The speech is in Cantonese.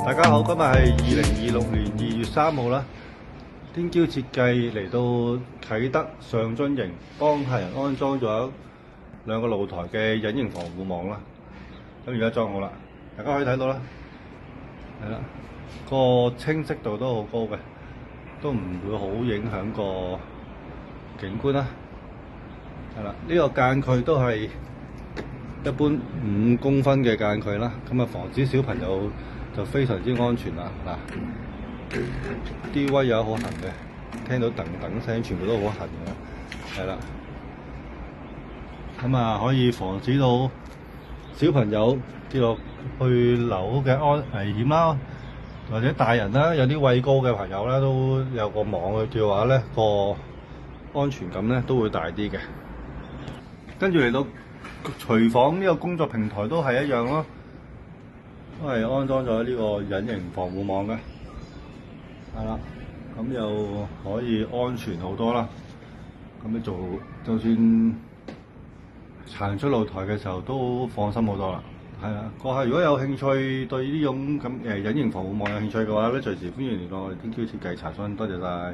大家好，今日係2026年2月3號啦。天驕設計嚟到啟德上津營，幫客人安裝咗兩個露台嘅隱形防護網啦。咁而家裝好啦，大家可以睇到啦，係啦，個清晰度都好高嘅，都唔會好影響個景觀啦。係啦，呢個間距都係一般5公分嘅間距啦，咁啊防止小朋友就非常之安全啦。嗱，啲威也好痕嘅，聽到噔噔聲，全部都好痕嘅，係啦。咁啊，可以防止到小朋友跌落去樓嘅危險啦，或者大人啦，有啲畏高嘅朋友咧，都有個網去嘅話咧，個安全感咧都會大啲嘅。跟住嚟到廚房呢個工作平台都係一樣咯，都係安裝咗呢個隱形防護網嘅，係啦，咁又可以安全好多啦。咁你就算行出露台嘅時候都放心好多啦。係啦，個客如果有興趣對呢種咁隱形防護網有興趣嘅話咧，隨時歡迎聯絡我哋天驕設計查詢。多謝晒。